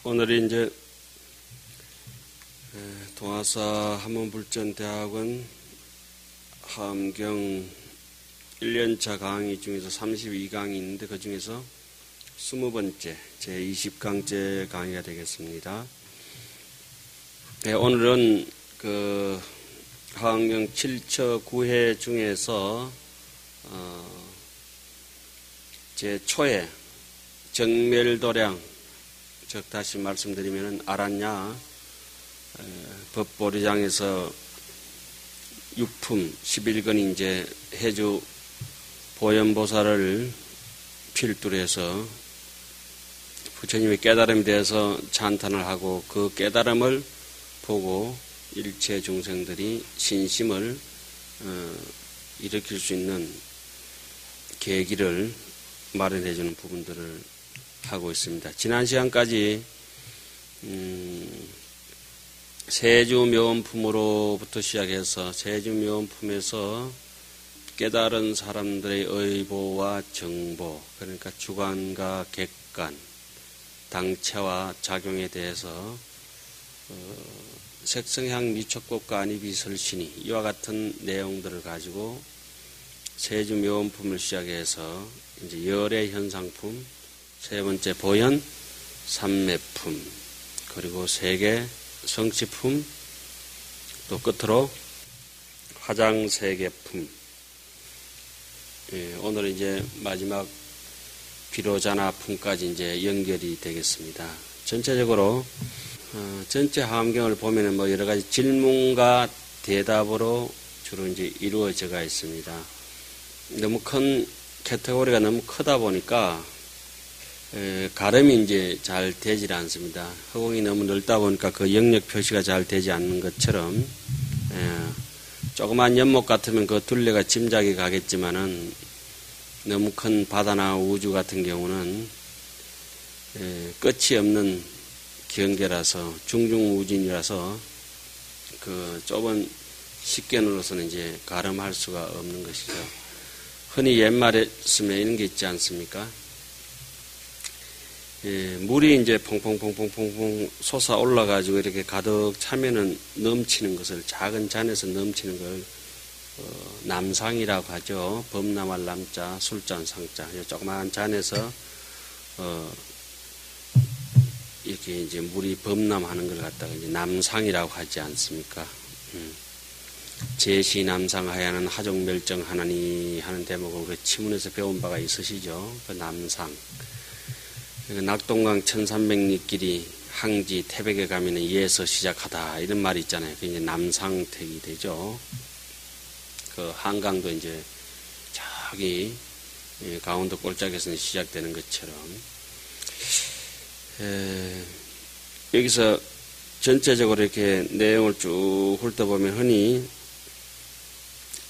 오늘이 이제 동아사 한문불전대학원 하암경 1년차 강의 중에서 32강이 있는데 그 중에서 20번째 제20강째 강의가 되겠습니다. 오늘은 그 하암경 7처 9회 중에서 제 초회 정멸도량, 즉 다시 말씀드리면 아란야 법보리장에서 육품 11권이 이제 해주 보현보살을 필두로 해서 부처님의 깨달음에 대해서 찬탄을 하고 그 깨달음을 보고 일체 중생들이 신심을 일으킬 수 있는 계기를 마련해 주는 부분들을 하고 있습니다. 지난 시간까지 세주묘원품으로부터 시작해서 세주묘원품에서 깨달은 사람들의 의보와 정보, 그러니까 주관과 객관, 당체와 작용에 대해서 색성향 미촉법과 안이비설신이 이와 같은 내용들을 가지고 세주묘원품을 시작해서 이제 열의 현상품, 세 번째 보현 삼매품, 그리고 세계 성취품, 또 끝으로 화장세계품. 오늘 이제 마지막 비로자나품까지 이제 연결이 되겠습니다. 전체적으로 전체 하암경을 보면은 뭐 여러 가지 질문과 대답으로 주로 이제 이루어져가 있습니다. 너무 큰 카테고리가 너무 크다 보니까 가름이 이제 잘 되질 않습니다. 허공이 너무 넓다 보니까 그 영역 표시가 잘 되지 않는 것처럼 조그만 연못 같으면 그 둘레가 짐작이 가겠지만은 너무 큰 바다나 우주 같은 경우는 끝이 없는 경계라서 중중무진이라서 그 좁은 식견으로서는 이제 가름할 수가 없는 것이죠. 흔히 옛말에 쓰면 이런 게 있지 않습니까? 물이 이제 퐁퐁퐁퐁퐁 솟아 올라가지고 이렇게 가득 차면은 넘치는 것을, 작은 잔에서 넘치는 걸 남상이라고 하죠. 범람할 남자, 술잔 상자. 조그마한 잔에서 이렇게 이제 물이 범람하는 걸 갖다가 이제 남상이라고 하지 않습니까? 제시남상하야는 하종멸정하나니 하는 대목을 우리 치문에서 배운 바가 있으시죠. 그 남상. 낙동강 1300리길이 항지 태백에 가면은 이에서 시작하다 이런 말이 있잖아요. 그게 이제 남상택이 되죠. 그 한강도 이제 저기 강원도 꼴짝에서 시작되는 것처럼 여기서 전체적으로 이렇게 내용을 쭉 훑어보면 흔히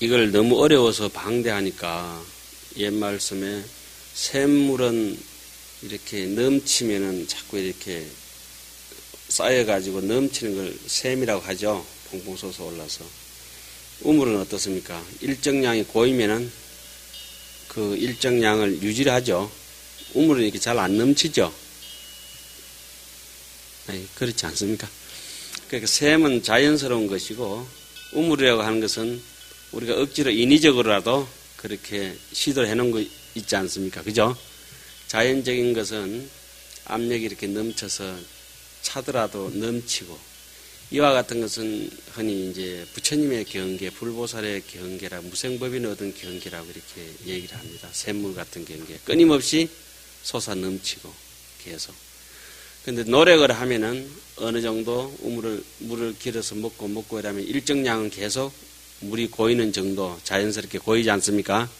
이걸 너무 어려워서 방대하니까 옛말씀에 샘물은 이렇게 넘치면은 자꾸 이렇게 쌓여가지고 넘치는 걸 샘이라고 하죠. 퐁퐁 솟아 올라서. 우물은 어떻습니까? 일정량이 고이면은 그 일정량을 유지를 하죠. 우물은 이렇게 잘 안 넘치죠. 아니, 그렇지 않습니까? 그러니까 샘은 자연스러운 것이고 우물이라고 하는 것은 우리가 억지로 인위적으로라도 그렇게 시도를 해놓은 거 있지 않습니까? 그죠? 자연적인 것은 압력이 이렇게 넘쳐서 차더라도 넘치고, 이와 같은 것은 흔히 이제 부처님의 경계, 불보살의 경계라, 무생법인이 얻은 경계라고 이렇게 얘기를 합니다. 샘물 같은 경계. 끊임없이 솟아 넘치고 계속. 근데 노력을 하면은 어느 정도 물을 길어서 먹고 이러면 일정량은 계속 물이 고이는 정도, 자연스럽게 고이지 않습니까?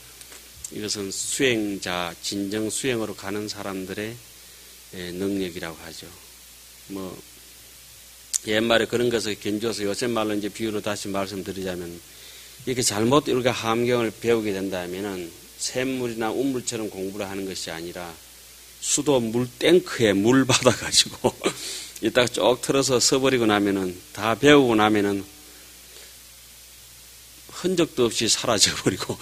이것은 수행자, 진정 수행으로 가는 사람들의 능력이라고 하죠. 뭐, 옛말에 그런 것을 견줘서 요새 말로 이제 비유로 다시 말씀드리자면, 이렇게 잘못 우리가 하암경을 배우게 된다면은 샘물이나 우물처럼 공부를 하는 것이 아니라 수도 물탱크에 물 받아가지고 이따가 쭉 틀어서 써버리고 나면은, 다 배우고 나면은 흔적도 없이 사라져버리고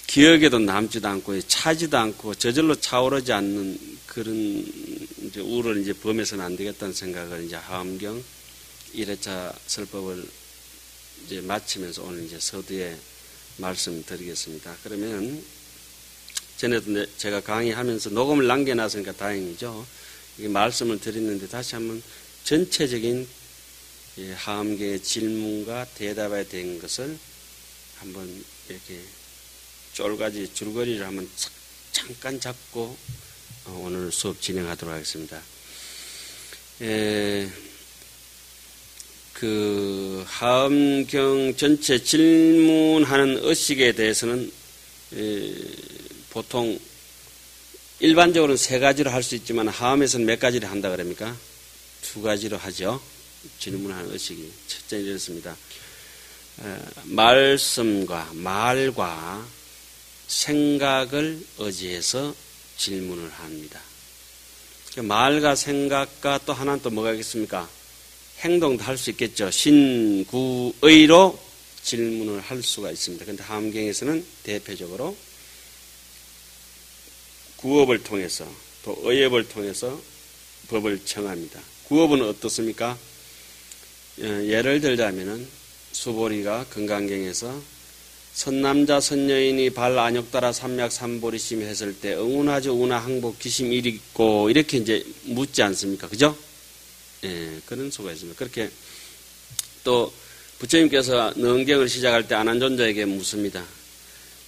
기억에도 남지도 않고 차지도 않고 저절로 차오르지 않는 그런 이제 우를 이제 범해서는 안 되겠다는 생각을 이제 하엄경 1회차 설법을 이제 마치면서 오늘 이제 서두에 말씀드리겠습니다. 그러면 전에도 제가 강의하면서 녹음을 남겨놨으니까 다행이죠. 이게 말씀을 드렸는데 다시 한번 전체적인 하엄경의 질문과 대답에 대한 것을 한번 이렇게 쫄가지 줄거리를 한번 잠깐 잡고 오늘 수업 진행하도록 하겠습니다. 그 하엄경 전체 질문하는 의식에 대해서는 보통 일반적으로는 3가지로 할 수 있지만 하엄에서는 몇 가지를 한다 그럽니까? 2가지로 하죠. 질문하는 의식이. 첫째는 이렇습니다. 말과 생각을 의지해서 질문을 합니다. 말과 생각과 또 하나는 또 뭐가 있겠습니까? 행동도 할 수 있겠죠. 신구의로 질문을 할 수가 있습니다. 그런데 하엄경에서는 대표적으로 구업을 통해서 또 의업을 통해서 법을 청합니다. 구업은 어떻습니까? 예를 들자면은 수보리가 건강경에서 선남자 선여인이 발 안욕 따라 삼약 삼보리심 했을 때 응운하죠 우나 항복 기심 일있고 이렇게 이제 묻지 않습니까? 그죠? 예, 그런 수가 있습니다. 그렇게 또 부처님께서 능경을 시작할 때 안한존자에게 묻습니다.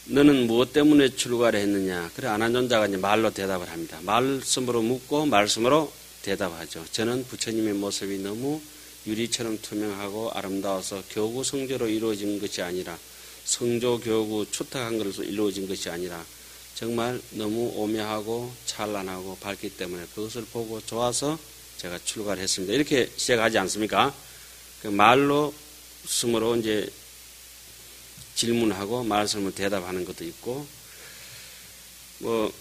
너는 무엇 때문에 출가를 했느냐? 그래 안한존자가 이제 말로 대답을 합니다. 말씀으로 묻고 말씀으로 대답하죠. 저는 부처님의 모습이 너무 유리처럼 투명하고 아름다워서 교구 성조로 이루어진 것이 아니라 성조 교구 추탁한 것으로 이루어진 것이 아니라 정말 너무 오묘하고 찬란하고 밝기 때문에 그것을 보고 좋아서 제가 출가를 했습니다. 이렇게 시작하지 않습니까? 그 말로 스스로 이제 질문하고 말씀을 대답하는 것도 있고, 뭐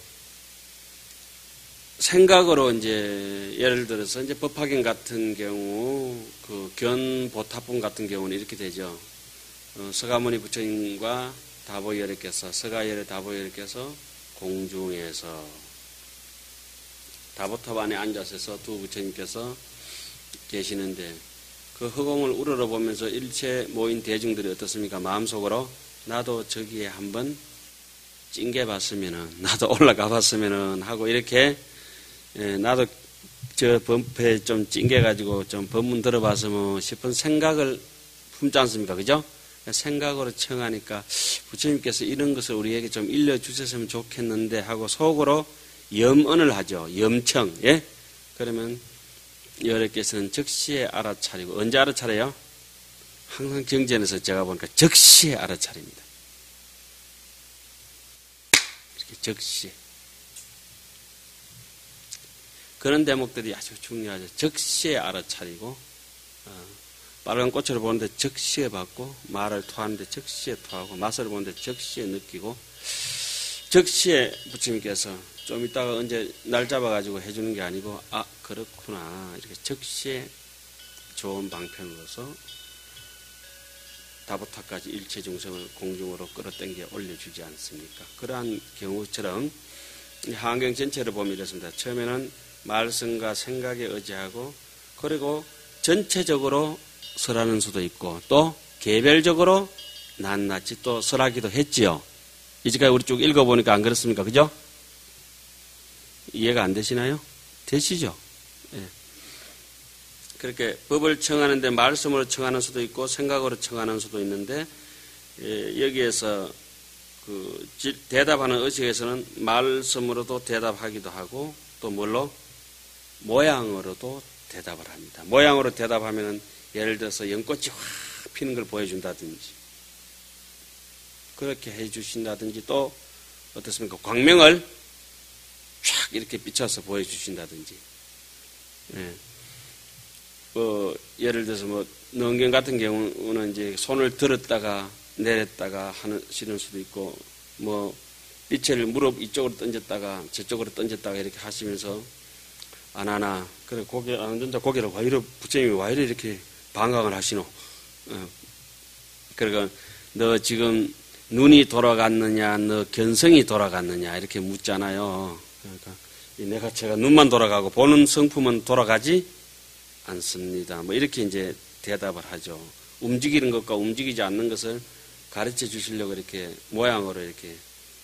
생각으로 이제 예를 들어서 이제 법화경 같은 경우 그 견보타품 같은 경우는 이렇게 되죠. 서가모니 부처님과 다보열애께서 서가열애 다보열애께서 공중에서 다보탑 안에 앉아서 두 부처님께서 계시는데 그 허공을 우러러보면서 일체 모인 대중들이 어떻습니까? 마음속으로 나도 저기에 한번 찡겨봤으면은 나도 올라가 봤으면은 하고 이렇게 나도 저 범패 좀 찡겨가지고 좀 법문 들어봤으면 싶은 생각을 품지 않습니까? 그죠? 생각으로 청하니까 부처님께서 이런 것을 우리에게 좀 일러주셨으면 좋겠는데 하고 속으로 염언을 하죠. 염청. 예? 그러면 여러께서는 즉시에 알아차리고 언제 알아차려요? 항상 경전에서 제가 보니까 즉시에 알아차립니다. 이렇게 즉시에. 그런 대목들이 아주 중요하죠. 즉시에 알아차리고 빨간 꽃을 보는데 즉시에 받고 말을 토하는데 즉시에 토하고 맛을 보는데 즉시에 느끼고 즉시에 부처님께서 좀 이따가 언제 날 잡아가지고 해주는 게 아니고 아 그렇구나 이렇게 즉시에 좋은 방편으로서 다보타까지 일체 중생을 공중으로 끌어당겨 올려주지 않습니까? 그러한 경우처럼 하엄경 전체를 보면 이렇습니다. 처음에는 말씀과 생각에 의지하고 그리고 전체적으로 설하는 수도 있고 또 개별적으로 낱낱이 또 설하기도 했지요. 이제까지 우리 쭉 읽어보니까 안 그렇습니까? 그죠? 이해가 안 되시나요? 되시죠? 예. 그렇게 법을 청하는데 말씀으로 청하는 수도 있고 생각으로 청하는 수도 있는데 여기에서 그 대답하는 의식에서는 말씀으로도 대답하기도 하고 또 뭘로? 모양으로도 대답을 합니다. 모양으로 대답하면은 예를 들어서 연꽃이 확 피는 걸 보여준다든지 그렇게 해주신다든지 또 어떻습니까? 광명을 쫙 이렇게 비춰서 보여주신다든지 예. 예를 들어서 능경 같은 경우는 이제 손을 들었다가 내렸다가 하시는 수도 있고 빛을 무릎 이쪽으로 던졌다가 저쪽으로 던졌다가 이렇게 하시면서 안 하나 그래 안한존자 고개를 와이로 부처님이 와이로 이렇게 방광을 하시노. 그러니까 너 지금 눈이 돌아갔느냐, 너 견성이 돌아갔느냐 이렇게 묻잖아요. 그러니까 제가 눈만 돌아가고 보는 성품은 돌아가지 않습니다. 뭐 이렇게 이제 대답을 하죠. 움직이는 것과 움직이지 않는 것을 가르쳐 주시려고 이렇게 모양으로 이렇게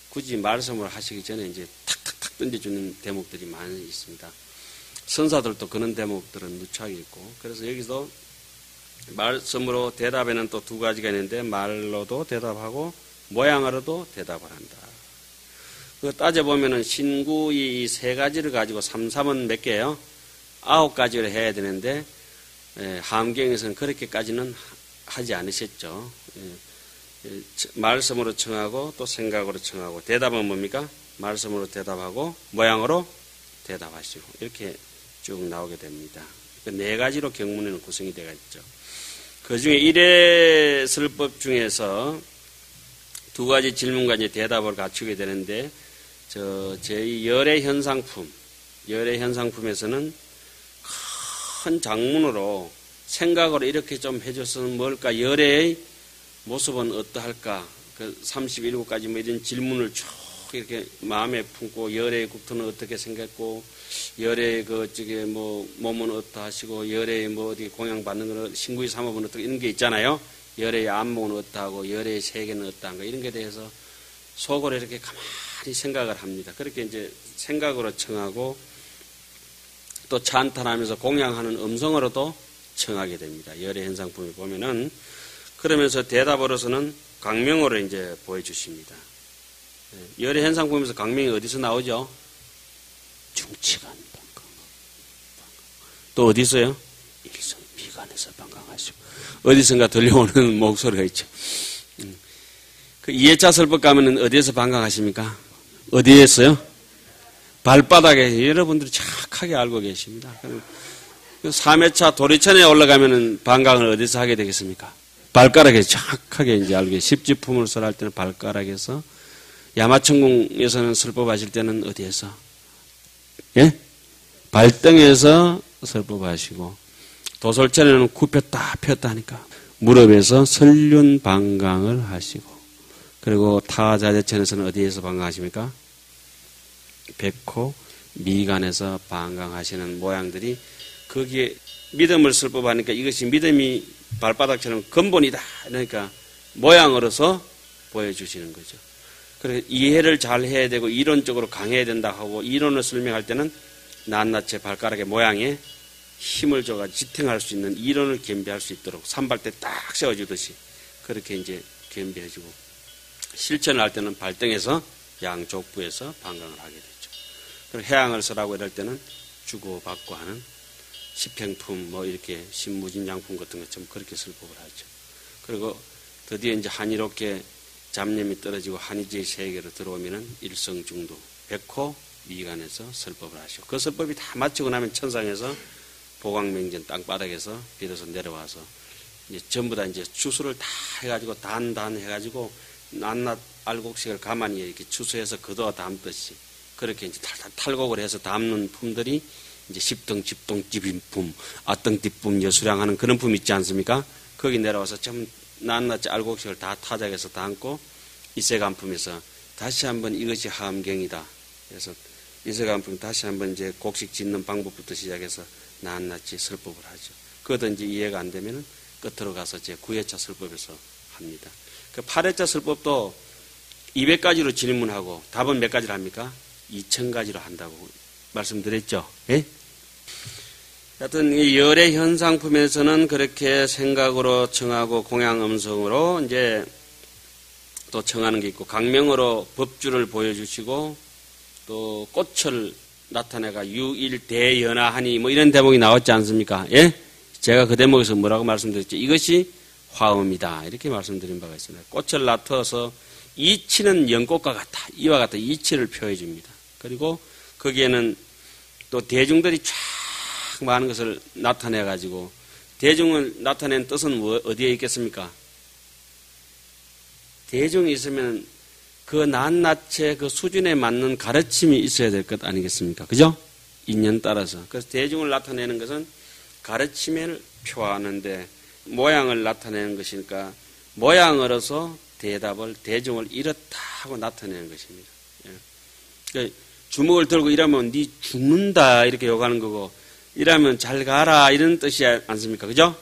굳이 말씀을 하시기 전에 이제 탁탁탁 던져주는 대목들이 많이 있습니다. 선사들도 그런 대목들은 누차게 있고, 그래서 여기서 말씀으로 대답에는 또 두 가지가 있는데, 말로도 대답하고 모양으로도 대답을 한다. 그 따져보면은 신구이 이 세 가지를 가지고 3은 몇 개예요? 9가지를 해야 되는데, 함경에서는 그렇게까지는 하지 않으셨죠. 말씀으로 청하고 또 생각으로 청하고, 대답은 뭡니까? 말씀으로 대답하고 모양으로 대답하시고, 이렇게 쭉 나오게 됩니다. 그 네 가지로 경문에는 구성이 되어 있죠. 그 중에 일회설법 중에서 두 가지 질문과 이제 대답을 갖추게 되는데, 제 열애현상품에서는 큰 장문으로 생각으로 이렇게 좀 해줬으면 뭘까? 열애의 모습은 어떠할까? 그 37가지 뭐 이런 질문을 쭉 이렇게 마음에 품고, 열애의 국토는 어떻게 생겼고, 열애의 몸은 어떠하시고, 열애의 어디 공양받는 거는 신구의 삼업은 어떻게, 이런 게 있잖아요. 열애의 안목은 어떠하고, 열애의 세계는 어떠한가, 이런 게 대해서 속으로 이렇게 가만히 생각을 합니다. 그렇게 이제 생각으로 청하고, 또 찬탄하면서 공양하는 음성으로도 청하게 됩니다. 열애 현상품에 보면은. 그러면서 대답으로서는 강명으로 이제 보여주십니다. 열애 현상품에서 강명이 어디서 나오죠? 중치간 방광. 또 어디 있어요? 일성 미간에서 방광하시고. 어디선가 들려오는 목소리가 있죠. 그 2회차 설법 가면은 어디에서 방광하십니까? 어디에서요? 발바닥에. 여러분들이 착하게 알고 계십니다. 3회차 도리천에 올라가면은 방광을 어디서 하게 되겠습니까? 발가락에 착하게 이제 알고 계십니다. 십지품을 설할 때는 발가락에서, 야마천궁에서는 설법하실 때는 어디에서? 예? 발등에서 설법하시고, 도솔천에는 굽혔다 폈다 하니까 무릎에서 설륜 방광을 하시고, 그리고 타자재천에서는 어디에서 방광하십니까? 백호 미간에서 방광하시는 모양들이, 거기에 믿음을 설법하니까 이것이 믿음이 발바닥처럼 근본이다. 그러니까 모양으로서 보여주시는 거죠. 그래서 이해를 잘 해야 되고 이론적으로 강해야 된다 하고, 이론을 설명할 때는 낱낱이 발가락의 모양에 힘을 줘가 지탱할 수 있는 이론을 겸비할 수 있도록 산발대 딱 세워주듯이 그렇게 이제 겸비해주고, 실천을 할 때는 발등에서 양족부에서 방광을 하게 되죠. 그리고 해양을 설하고 이럴 때는 주고받고 하는 십행품 이렇게 신무진양품 같은 것처럼 그렇게 설법을 하죠. 그리고 드디어 이제 한이롭게 잡념이 떨어지고 한이지의 세계로 들어오면은 일성중도 백호 미간에서 설법을 하시고, 그 설법이 다 마치고 나면 천상에서 보광명전 땅바닥에서 비로소 내려와서 이제 전부 다 이제 추수를 다 해가지고 단 해가지고 낱낱 알곡식을 가만히 이렇게 추수해서 거둬 담듯이 그렇게 이제 탈곡을 해서 담는 품들이 이제 십등, 집동, 집인품, 아등띠품, 여수량하는 그런 품 있지 않습니까? 거기 내려와서 좀 낱낱이 알곡식을 다 타작해서 담고, 이세간품에서 다시 한번 이것이 함경이다. 그래서 이세간품 다시 한번 이제 곡식 짓는 방법부터 시작해서 낱낱이 설법을 하죠. 그것도 이제 이해가 안 되면은 끝으로 가서 제 9회차 설법에서 합니다. 그 8회차 설법도 200가지로 질문하고 답은 몇 가지를 합니까? 2000가지로 한다고 말씀드렸죠. 예? 하여튼 이 열애 현상품에서는 그렇게 생각으로 청하고 공양 음성으로 이제 또 청하는 게 있고, 강명으로 법주를 보여주시고, 또 꽃을 나타내가 유일대연하하니 이런 대목이 나왔지 않습니까? 예? 제가 그 대목에서 뭐라고 말씀드렸죠? 이것이 화음이다. 이렇게 말씀드린 바가 있습니다. 꽃을 나타서 이치는 연꽃과 같다. 이와 같다. 이치를 표해 줍니다. 그리고 거기에는 또 대중들이 쫙 많은 것을 나타내 가지고, 대중을 나타낸 뜻은 어디에 있겠습니까? 대중이 있으면 그 낱낱의 그 수준에 맞는 가르침이 있어야 될 것 아니겠습니까? 그죠? 인연 따라서. 그래서 대중을 나타내는 것은 가르침을 표하는데, 모양을 나타내는 것이니까 모양으로서 대답을, 대중을 이렇다 하고 나타내는 것입니다. 예. 그러니까 주먹을 들고 이러면 니 죽는다 이렇게 욕하는 거고, 이러면 잘 가라 이런 뜻이 않습니까? 그죠?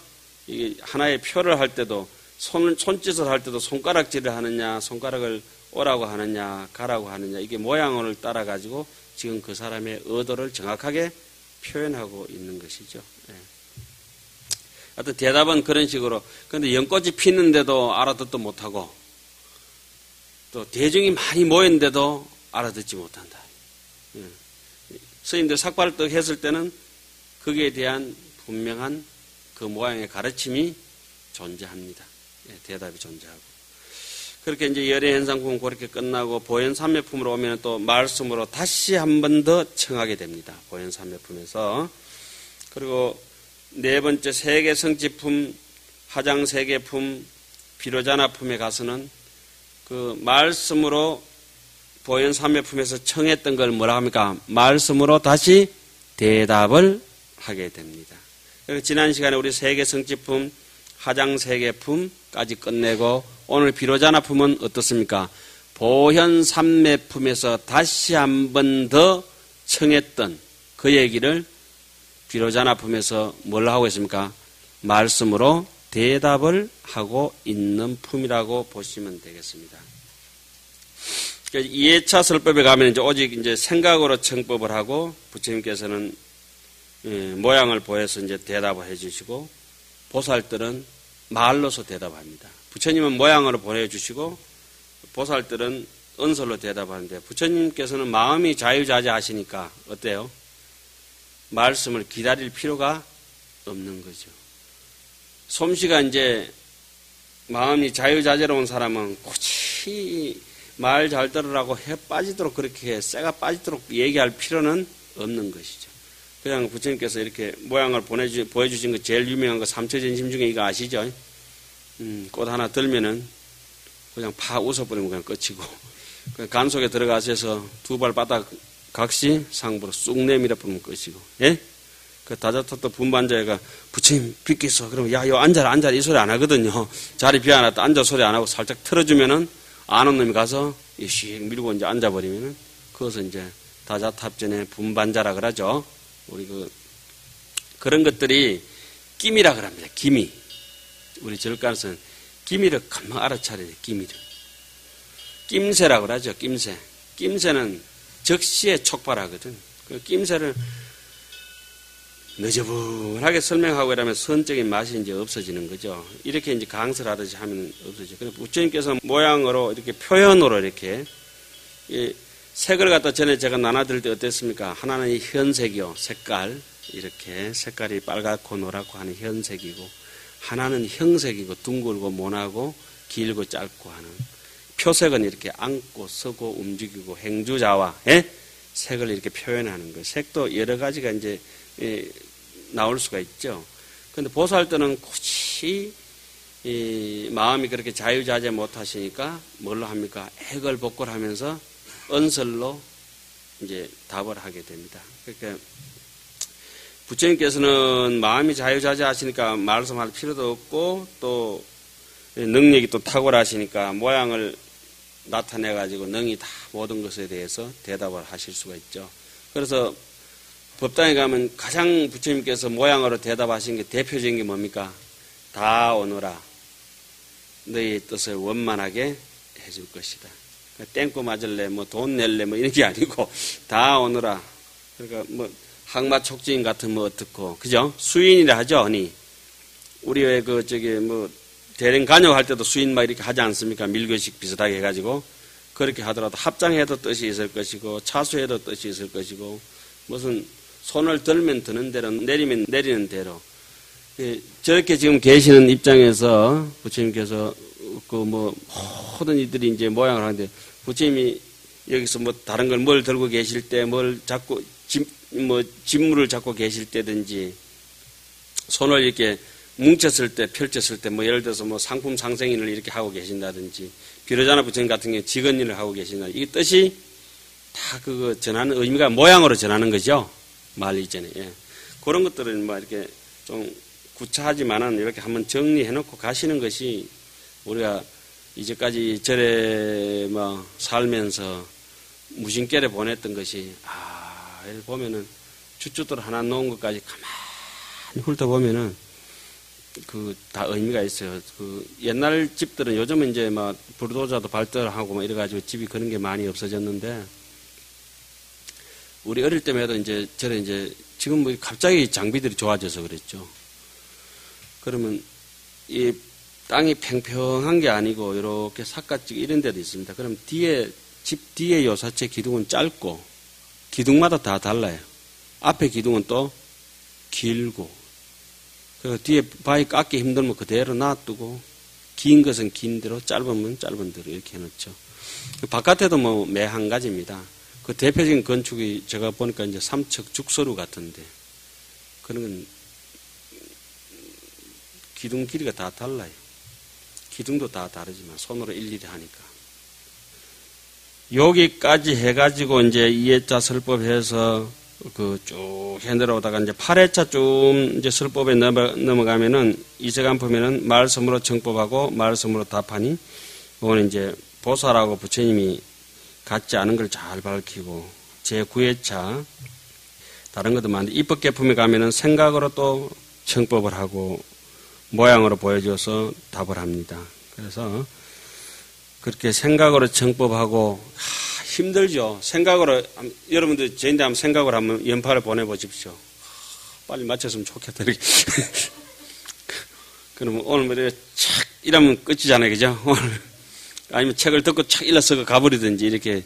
이게 하나의 표를 할 때도 손짓을 할 때도 손가락질을 하느냐, 손가락을 오라고 하느냐, 가라고 하느냐, 이게 모양을 따라 가지고 지금 그 사람의 의도를 정확하게 표현하고 있는 것이죠. 예. 하여튼 대답은 그런 식으로. 그런데 연꽃이 피는데도 알아듣도 못하고, 또 대중이 많이 모였는데도 알아듣지 못한다. 예. 스님들 삭발떡 했을 때는 거기에 대한 분명한 그 모양의 가르침이 존재합니다. 예, 대답이 존재하고. 그렇게 이제 열애현상품은 그렇게 끝나고 보현삼매품으로 오면 또 말씀으로 다시 한 번 더 청하게 됩니다. 보현삼매품에서. 그리고 네 번째 세계성지품, 화장세계품, 비로자나품에 가서는 그 말씀으로 보현삼매품에서 청했던 걸 뭐라 합니까? 말씀으로 다시 대답을 하게 됩니다. 그리고 지난 시간에 우리 세계성지품, 화장세계품까지 끝내고 오늘 비로자나품은 어떻습니까? 보현삼매품에서 다시 한 번 더 청했던 그 얘기를 비로자나품에서 뭘 하고 있습니까? 말씀으로 대답을 하고 있는 품이라고 보시면 되겠습니다. 2회차 설법에 가면 이제 오직 이제 생각으로 청법을 하고 부처님께서는 모양을 보여서 이제 대답을 해주시고 보살들은 말로서 대답합니다. 부처님은 모양으로 보내주시고 보살들은 은설로 대답하는데 부처님께서는 마음이 자유자재하시니까 어때요? 말씀을 기다릴 필요가 없는 거죠. 솜씨가 이제 마음이 자유자재로운 사람은 굳이 말 잘 들으라고 해 빠지도록 그렇게 쇠가 빠지도록 얘기할 필요는 없는 것이죠. 그냥 부처님께서 이렇게 모양을 보여주신 거 제일 유명한 거 삼처전심 중에 이거 아시죠? 꽃 하나 들면은 그냥 팍 웃어버리면 그냥 끝이고 그냥 간 속에 들어가셔서 두 발 바닥 각시 상부로 쑥 내밀어 보면 끝이고, 예? 그 다자토토 분반자가 부처님 빗겠어. 그러면 야, 요 앉아라 이 소리 안 하거든요. 자리 비워놨다 앉아 소리 안 하고 살짝 틀어주면은 아는 놈이 가서 씩 밀고 이제 앉아버리면은 그것은 이제 다자탑전의 분반자라 그러죠. 우리 그런 것들이 기미라 그럽니다. 기미. 우리 절간에서는 기미를 금방 알아차려야 돼. 기미를. 낌새라 그러죠. 낌새. 낌새는 적시에 촉발하거든. 그 낌새를 너저분하게 설명하고 이러면 선적인 맛이 이제 없어지는 거죠. 이렇게 이제 강설하듯이 하면 없어지죠. 그래서 부처님께서 모양으로 이렇게 표현으로 이렇게 색을 갖다 전에 제가 나눠드릴 때 어땠습니까? 하나는 이 현색이요. 색깔. 이렇게 색깔이 빨갛고 노랗고 하는 현색이고 하나는 형색이고 둥글고 모나고 길고 짧고 하는 표색은 이렇게 앉고 서고 움직이고 행주자와 색을 이렇게 표현하는 거예요. 색도 여러 가지가 이제 나올 수가 있죠. 그런데 보살들은 굳이 마음이 그렇게 자유자재 못하시니까 뭘로 합니까? 애걸복걸하면서 언설로 이제 답을 하게 됩니다. 그러니까 부처님께서는 마음이 자유자재하시니까 말씀할 필요도 없고 또 능력이 또 탁월하시니까 모양을 나타내가지고 능히 다 모든 것에 대해서 대답을 하실 수가 있죠. 그래서 법당에 가면 가장 부처님께서 모양으로 대답하신 게 대표적인 게 뭡니까? 다 오너라. 너희 뜻을 원만하게 해줄 것이다. 땡고 맞을래, 뭐 돈 낼래, 뭐 이런 게 아니고 다 오너라. 그러니까 뭐 항마 촉진 같은 뭐 어떻고, 그죠? 수인이라 하죠, 언니. 우리 왜 뭐 대령 간역할 때도 수인 막 이렇게 하지 않습니까? 밀교식 비슷하게 해가지고 그렇게 하더라도 합장해도 뜻이 있을 것이고 차수해도 뜻이 있을 것이고 무슨 손을 들면 드는 대로 내리면 내리는 대로 저렇게 지금 계시는 입장에서 부처님께서 모든 이들이 이제 모양을 하는데 부처님이 여기서 뭐 다른 걸 뭘 들고 계실 때 뭘 잡고 집물을 잡고 계실 때든지 손을 이렇게 뭉쳤을 때 펼쳤을 때 뭐 예를 들어서 뭐 상품 상생인을 이렇게 하고 계신다든지 비로자나 부처님 같은 경우에 직언일을 하고 계신다. 이 뜻이 다 그거 전하는 의미가 모양으로 전하는 거죠. 말 이전에. 예. 그런 것들은 뭐 이렇게 좀 구차하지만은 이렇게 한번 정리해 놓고 가시는 것이 우리가 이제까지 절에 뭐 살면서 무심결에 보냈던 것이 이렇게 보면은 쭈쭈들 하나 놓은 것까지 가만히 훑어보면은 다 의미가 있어요. 옛날 집들은 요즘은 이제 막 불도저도 발달하고 뭐 이래가지고 집이 그런 게 많이 없어졌는데, 우리 어릴 때만 해도 이제 절에 이제 지금 뭐 갑자기 장비들이 좋아져서 그랬죠. 그러면 이 땅이 평평한 게 아니고 이렇게 삿갓집 이런 데도 있습니다. 그럼 집 뒤에 요사체 기둥은 짧고 기둥마다 다 달라요. 앞에 기둥은 또 길고, 그리고 뒤에 바위 깎기 힘들면 그대로 놔두고, 긴 것은 긴 대로, 짧으면 짧은 대로 이렇게 해놓죠. 바깥에도 뭐 매 한 가지입니다. 그 대표적인 건축이 제가 보니까 이제 삼척 죽서루 같은데, 그런 건 기둥 길이가 다 달라요. 기둥도 다 다르지만 손으로 일일이 하니까. 여기까지 해가지고 이제 2회차 설법해서 쭉 해내려오다가 이제 8회차 쭉 이제 설법에 넘어가면은 이세간품에는 말씀으로 정법하고 말씀으로 답하니, 이거는 이제 보살하고 부처님이 같지 않은 걸 잘 밝히고, 제9회차 다른 것도 많은데 입법계품에 가면은 생각으로 또 정법을 하고 모양으로 보여줘서 답을 합니다. 그래서 그렇게 생각으로 정법하고 힘들죠. 생각으로 여러분들 저희한테 한번 생각으로 한번 연파를 보내보십시오. 빨리 맞췄으면 좋겠다 이렇게. 그러면 오늘 뭐 이렇게 착 이러면 끝이잖아요, 그죠? 오늘 아니면 책을 듣고 착 일러서 가버리든지 이렇게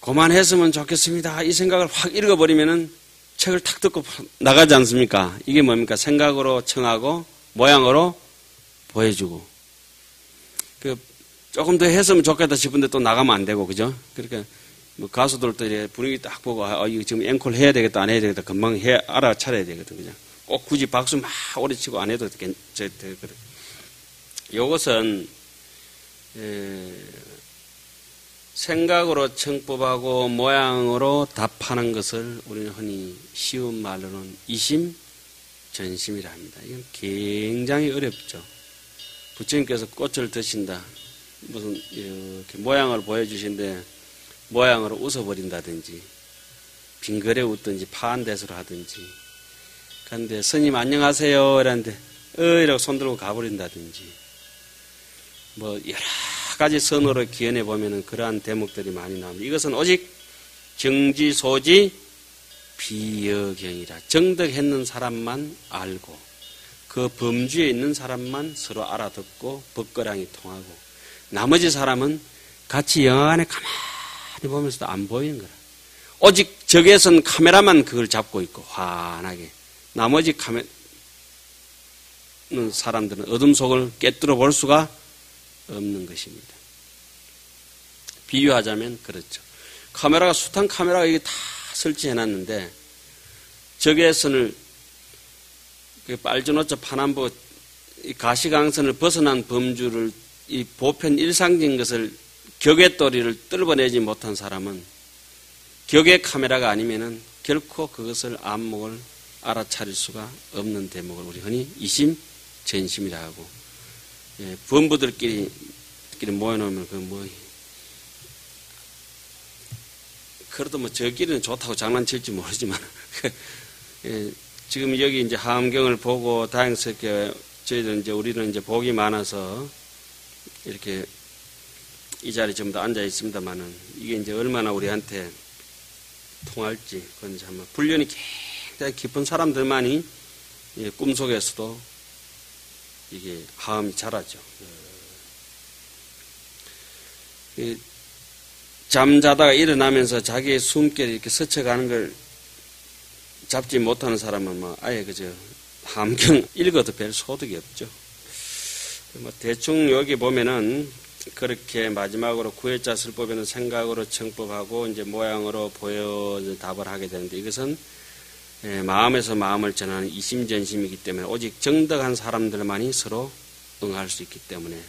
그만했으면 좋겠습니다. 이 생각을 확 읽어버리면은 책을 탁 듣고 나가지 않습니까? 이게 뭡니까? 생각으로 청하고 모양으로 보여주고. 조금 더 했으면 좋겠다 싶은데 또 나가면 안 되고, 그죠? 그러니까 뭐 가수들도 이렇게 분위기 딱 보고 이거 지금 앵콜 해야 되겠다, 안 해야 되겠다, 금방 알아차려야 되거든, 그죠? 꼭 굳이 박수 막 오래 치고 안 해도 되거든. 이것은 생각으로 청법하고 모양으로 답하는 것을 우리는 흔히 쉬운 말로는 이심전심이라 합니다. 이건 굉장히 어렵죠. 부처님께서 꽃을 드신다, 무슨 이렇게 모양을 보여주신데 모양으로 웃어버린다든지 빙그레 웃든지 파한대수로 하든지, 그런데 스님 안녕하세요 이러는데 이라고 손들고 가버린다든지, 뭐 여러 가지 선어로 기원해 보면은 그러한 대목들이 많이 나옵니다. 이것은 오직 정지 소지 비여경이라, 정덕했는 사람만 알고 그 범주에 있는 사람만 서로 알아듣고 법거랑이 통하고, 나머지 사람은 같이 영화관에 가만히 보면서도 안 보이는 거라. 오직 적외선 카메라만 그걸 잡고 있고 환하게, 나머지 사람들은 어둠 속을 깨뚫어 볼 수가 없는 것입니다. 비유하자면 그렇죠. 카메라가 숱한 카메라가 여기 다 설치해놨는데 적외선을 빨주노초 파남보 가시광선을 벗어난 범주를, 이 보편 일상적인 것을 격외도리를 뚫어내지 못한 사람은 격외 카메라가 아니면은 결코 그것을 안목을 알아차릴 수가 없는 대목을 우리 흔히 이심전심이라 하고, 범부들끼리 모여놓으면 그래도 뭐 저끼리는 좋다고 장난칠지 모르지만 지금 여기 이제 하암경을 보고 다행스럽게 저희들 이제 우리는 이제 복이 많아서 이렇게 이 자리에 전부 다 앉아 있습니다만은, 이게 이제 얼마나 우리한테 통할지, 그건 이제 한번 분련이 굉장히 깊은 사람들만이 꿈속에서도 이게 하음이 자라죠. 잠자다가 일어나면서 자기의 숨결이 이렇게 스쳐가는 걸 잡지 못하는 사람은 뭐 아예 그저 함경 읽어도 별 소득이 없죠. 뭐 대충 여기 보면은 그렇게 마지막으로 9회차 설법에는 생각으로 청법하고 이제 모양으로 보여 답을 하게 되는데, 이것은 마음에서 마음을 전하는 이심전심이기 때문에 오직 정덕한 사람들만이 서로 응할 수 있기 때문에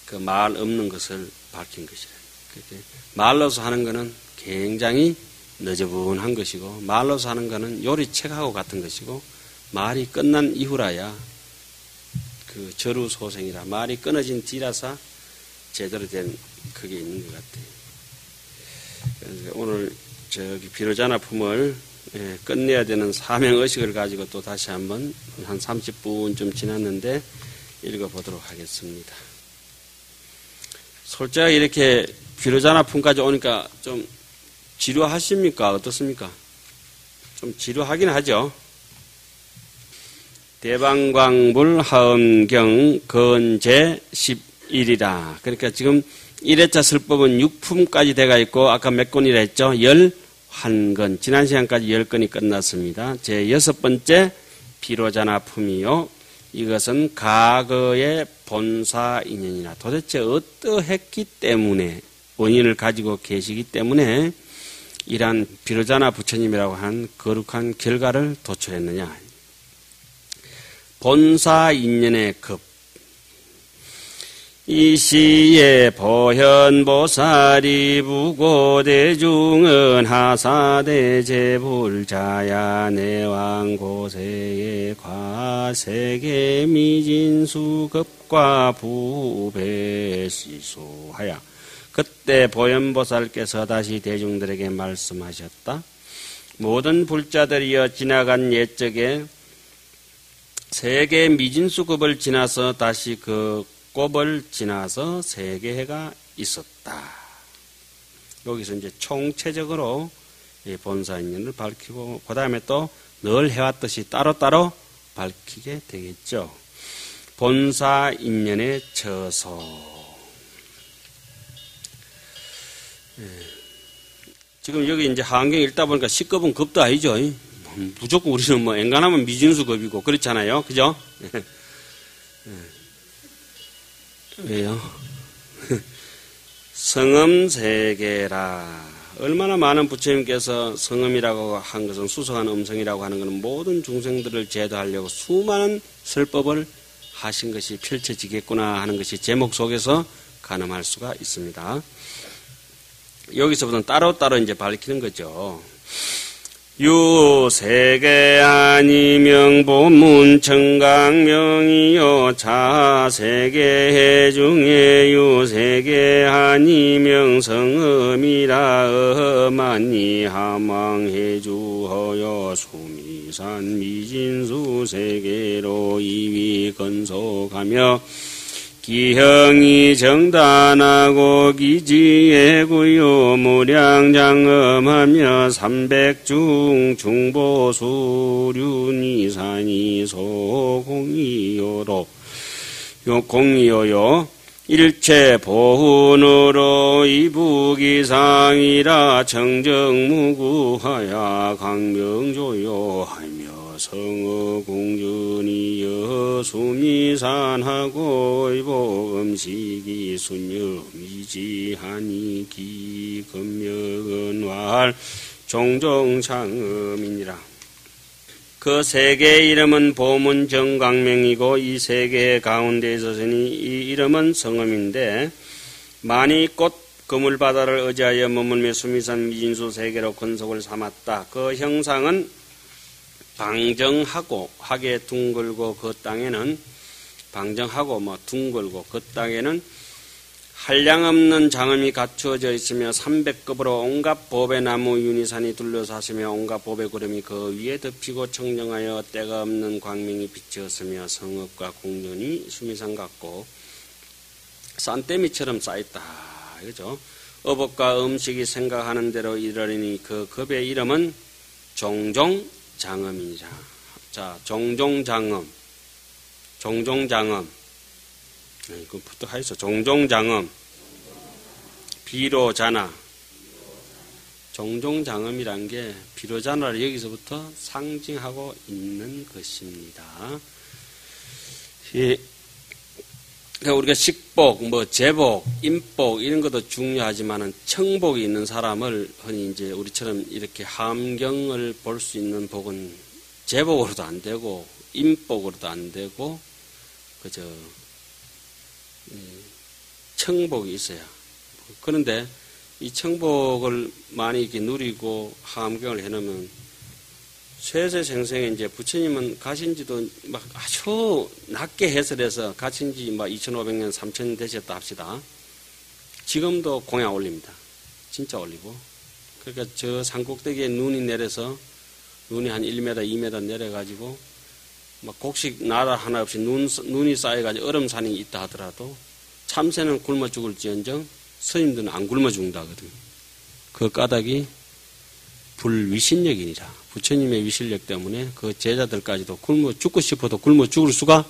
그 말 없는 것을 밝힌 것이라. 말로서 하는 것은 굉장히 너저분한 것이고, 말로서 하는 것은 요리책하고 같은 것이고, 말이 끝난 이후라야 그 저루소생이라 말이 끊어진 뒤라서 제대로 된 그게 있는 것 같아요. 그래서 오늘 저기 비로자나품을 끝내야 되는 사명의식을 가지고 또 다시 한번 한 30분쯤 지났는데 읽어보도록 하겠습니다. 솔직하게 이렇게 비로자나품까지 오니까 좀 지루하십니까? 어떻습니까? 좀 지루하긴 하죠. 대방광불 하엄경 건제 11이라. 그러니까 지금 1회차 설법은 6품까지 돼가 있고 아까 몇 권이라 했죠? 11권. 지난 시간까지 10권이 끝났습니다. 제 6번째 비로자나품이요. 이것은 과거의 본사 인연이나 도대체 어떠했기 때문에 원인을 가지고 계시기 때문에 이러한 비로자나 부처님이라고 한 거룩한 결과를 도출했느냐. 본사 인연의 급. 이 시에 보현보살이 부고대중은 하사대 제불자야 내왕고세의 과세계 미진수 급과 부배시수하야. 그때 보현보살께서 다시 대중들에게 말씀하셨다. 모든 불자들이여 지나간 옛적에 세계 미진수급을 지나서 다시 그 곱을 지나서 세계해가 있었다. 여기서 이제 총체적으로 본사인연을 밝히고 그 다음에 또 늘 해왔듯이 따로따로 밝히게 되겠죠. 본사인연의 처소. 지금 여기 이제 하안경 읽다 보니까 10급은 급도 아니죠. 무조건 우리는 뭐 엔간하면 미진수급이고 그렇잖아요. 그죠? 왜요? 성음세계라. 얼마나 많은 부처님께서 성음이라고 한 것은 수성한 음성이라고 하는 것은 모든 중생들을 제도하려고 수많은 설법을 하신 것이 펼쳐지겠구나 하는 것이 제목 속에서 가늠할 수가 있습니다. 여기서부터는 따로따로 이제 밝히는 거죠. 유세계 아니명 본문 청강명이요 자세계 중에 유세계 아니명 성음이라 어만니 하망해주허여 수미산 미진수 세계로 이위 건속하며 기형이 정단하고 기지애구요 무량장엄하며 삼백중 중보수륜이산이 소공이요로 공이요요 일체 보훈으로 이부기상이라 정정무구하야 강명조요하며 성어공전이 여수미산하고 이보음식이 순념이지하니 기금명은왈 종종창음이니라. 그 세계의 이름은 보문정광명이고 이 세계 가운데 있어서니 이 이름은 성음인데 많이 꽃 그물바다를 의지하여 머물며 수미산 미진수 세계로 건속을 삼았다. 그 형상은 방정하고 하게 둥글고 그 땅에는 방정하고 둥글고 그 땅에는 한량없는 장엄이 갖추어져 있으며 300급으로 온갖 법의 나무 윤희산이 둘러사시며 온갖 법의 구름이 그 위에 덮이고 청정하여 때가 없는 광명이 비치었으며 성읍과 공전이 수미산 같고 산더미처럼 쌓였다. 그죠? 어법과 음식이 생각하는 대로 이르리니 그 급의 이름은 종종장엄이니라. 자, 종종장엄. 종종장엄. 그부터 하이소. 종종장엄. 비로자나. 종종장엄이란 게 비로자나를 여기서부터 상징하고 있는 것입니다. 그러니까 우리가 식복, 제복, 인복 이런 것도 중요하지만은 청복이 있는 사람을 흔히 이제 우리처럼 이렇게 함경을 볼 수 있는 복은 제복으로도 안 되고 인복으로도 안 되고 그저 청복이 있어야. 그런데 이 청복을 많이 이렇게 누리고 함경을 해놓으면 쇠쇠생생에 이제 부처님은 가신 지도 막 아주 낮게 해설해서 가신 지 막 2500년, 3000년 되셨다 합시다. 지금도 공양 올립니다. 진짜 올리고. 그러니까 저 산꼭대기에 눈이 내려서 눈이 한 1m, 2m 내려가지고 막 곡식 나라 하나 없이 눈이 쌓여가지고 얼음산이 있다 하더라도 참새는 굶어 죽을지언정 스님들은 안 굶어 죽는다 하거든. 그 까닭이 불위신력이니라. 부처님의 위신력 때문에 그 제자들까지도 굶어 죽고 싶어도 굶어 죽을 수가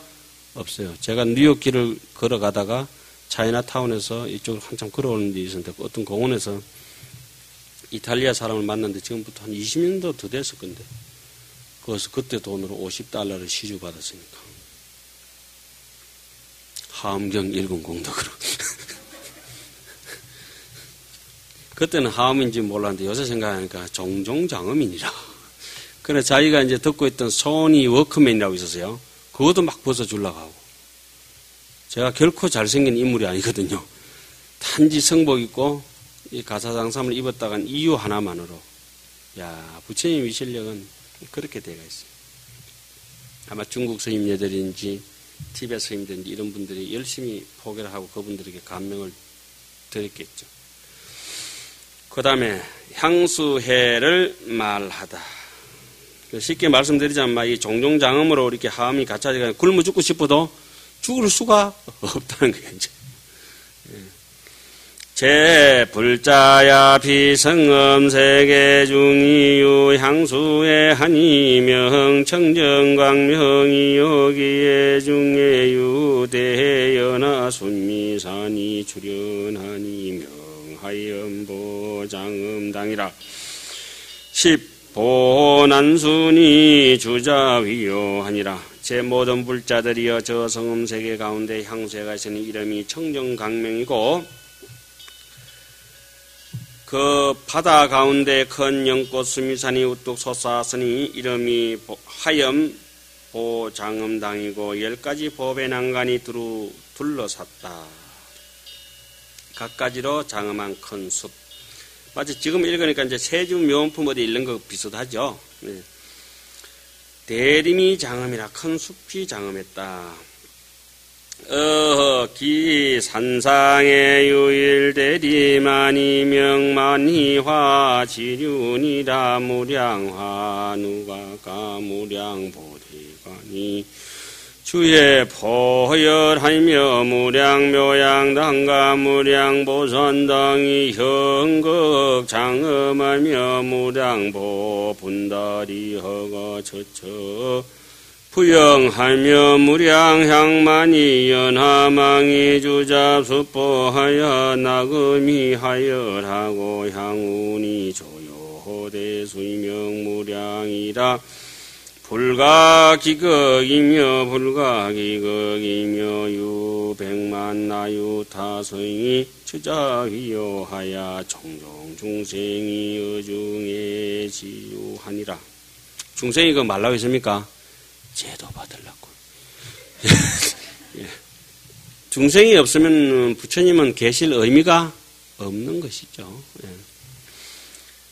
없어요. 제가 뉴욕 길을 걸어가다가 차이나타운에서 이쪽으로 한참 걸어오는 데 있었는데 어떤 공원에서 이탈리아 사람을 만났는데 지금부터 한 20년도 더 됐을 건데 그래서 그때 돈으로 $50를 시주 받았으니까 하엄경 읽은 공덕으로 그때는 하엄인지 몰랐는데 요새 생각하니까 종종장엄이니라. 그래 자기가 이제 듣고 있던 소니 워크맨이라고 있었어요. 그것도 막 벗어주려고 하고. 제가 결코 잘생긴 인물이 아니거든요. 단지 성복 입고 이 가사장삼을 입었다간 이유 하나만으로 야 부처님 위실력은 그렇게 되어 있어요. 아마 중국 스님네들인지 티베트 스님들인지 이런 분들이 열심히 포교를 하고 그분들에게 감명을 드렸겠죠. 그 다음에 향수해를 말하다. 쉽게 말씀드리자면 이 종종장엄으로 이렇게 하음이 갖춰지가 굶어 죽고 싶어도 죽을 수가 없다는 거예요. 이제. 제 불자야 비성음 세계 중이유 향수의 한이명 청정광명이 여기에 중에유 대연하 순미산이 출연하니 명하염보 장음당이라. 10보 난순이 주자위요 하니라. 제 모든 불자들이여 저 성음 세계 가운데 향수가 있으니 이름이 청정광명이고 그 바다 가운데 큰 연꽃 수미산이 우뚝 솟았으니 이름이 하염 보장음당이고 10가지 법의 난간이 둘러쌌다. 각가지로 장엄한 큰 숲. 마치 지금 읽으니까 이제 세주묘원품 어디 읽는 거 비슷하죠. 네. 대림이 장엄이라 큰 숲이 장엄했다. 기 산상의 유일 대리만이 명만희화 지륜이라 무량화 누가가 무량보대관이 주의 포열하며 무량묘양당과 무량보선당이 현극 장엄하며 무량보 분달이 허가 처처 부영하며 무량향만이 연하망이 주잡수포하여 나금이 하열하고 향운이 조요호대 수명 무량이라. 불가기극이며 불가기극이며 유백만 나유타성이 주자위요하야 종종 중생이 어중에 지유하니라. 중생이 그 말라고 했습니까? 제도 받으려고. 예. 중생이 없으면 부처님은 계실 의미가 없는 것이죠. 예.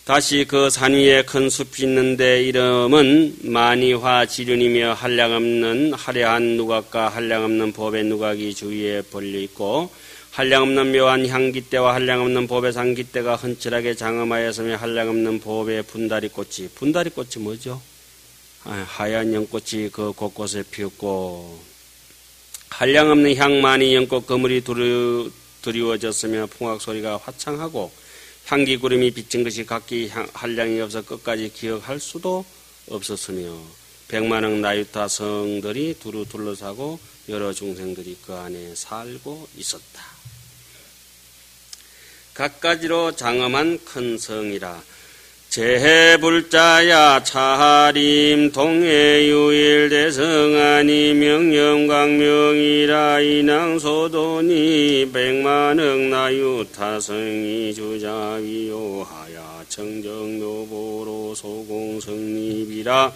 다시 그 산 위에 큰 숲이 있는데 이름은 만이화 지륜이며 한량없는 화려한 누각과 한량없는 법의 누각이 주위에 벌려있고 한량없는 묘한 향기대와 한량없는 법의 상기대가 흔칠하게 장엄하였으며 한량없는 법의 분다리꽃이 뭐죠? 하얀 연꽃이 그 곳곳에 피었고 한량없는 향만이 연꽃 그물이 드리워졌으며 풍악소리가 화창하고 향기 구름이 비친 것이 각기 한량이 없어 끝까지 기억할 수도 없었으며 100만억 나유타 성들이 두루 둘러싸고 여러 중생들이 그 안에 살고 있었다. 각가지로 장엄한 큰 성이라. 제해불자야 차림 동해유일 대성하니 명령광명이라. 인왕소돈이 100만억 나유타성이 주자위요하야 청정묘보로 소공성립이라.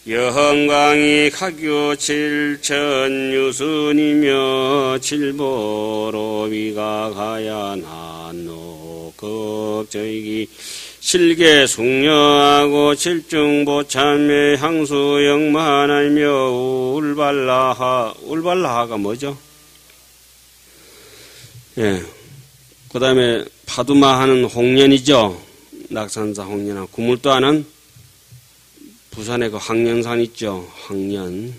여흥광이 가교 7천유순이며 칠보로 위가 가야 난노 극저이기 실계 숙녀하고 칠중보참에 향수 영만하며 울발라하가 뭐죠? 예. 그 다음에 파두마하는 홍련이죠. 낙산사 홍련하고 구물도하는 부산에 그 황련산 있죠. 황련.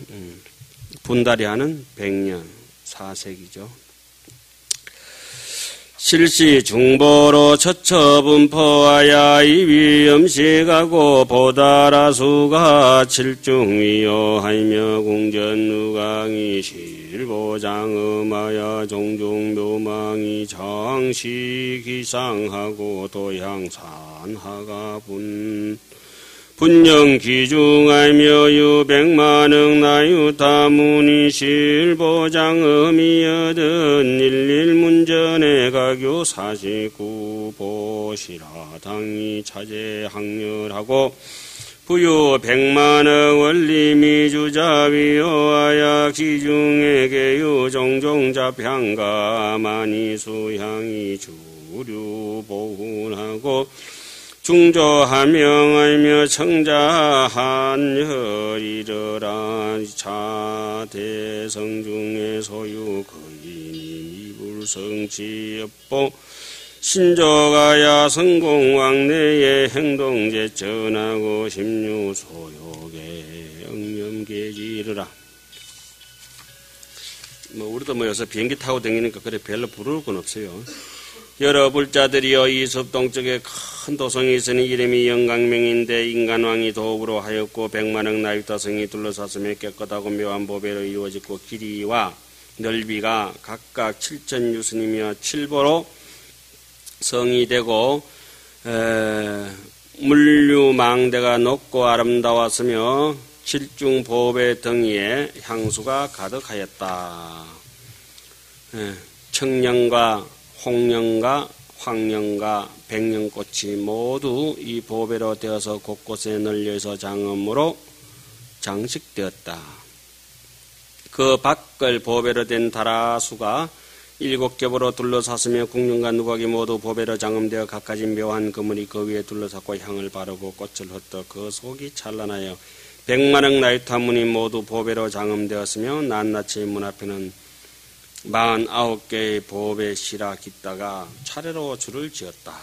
분다리하는 백년 사색이죠. 실시 중보로 처처분포하야 이위염식하고 보다라수가 칠중위요하며 궁전누강이 실보장음하야 종종묘망이 장시기상하고 도향산하가 분영기중하며 유백만억 나유타문이 실보장음이여든 일일문전에 가교 49보시라당이 차제학렬하고 부유 100만억 원리미주자위여하야 기중에게유 종종잡향가 만이수향이 주류보훈하고 중조하명하며 청자한열이러라 차대성중의 소유 거인이 미불성지엽보 신조가야 성공왕래의 행동제 전하고 십류소욕의 영념계지르라. 우리도 요새 비행기 타고 다니니까 그래 별로 부러울 건 없어요. 여러 불자들이여 이섭 동쪽에 큰 도성이 있으니 이름이 영광명인데 인간왕이 도읍으로 하였고 100만억 나유타성이 둘러쌌으며 깨끗하고 묘한 보배로 이루어졌고 길이와 넓이가 각각 7,000유순이며 7보로 성이 되고 물류망대가 높고 아름다웠으며 7중 보배 덩이에 향수가 가득하였다. 청량과 홍령과 황령과 백령꽃이 모두 이 보배로 되어서 곳곳에 널려서 장엄으로 장식되었다. 그 밖을 보배로 된 다라수가 7겹으로 둘러쌌으며 궁륜과 누각이 모두 보배로 장엄되어 갖가지 묘한 그물이 그 위에 둘러쌌고 향을 바르고 꽃을 흩어 그 속이 찬란하여 100만억 나유타문이 모두 보배로 장엄되었으며 낱낱이 문 앞에는 49개의 보배 실화 깃다가 차례로 줄을 지었다.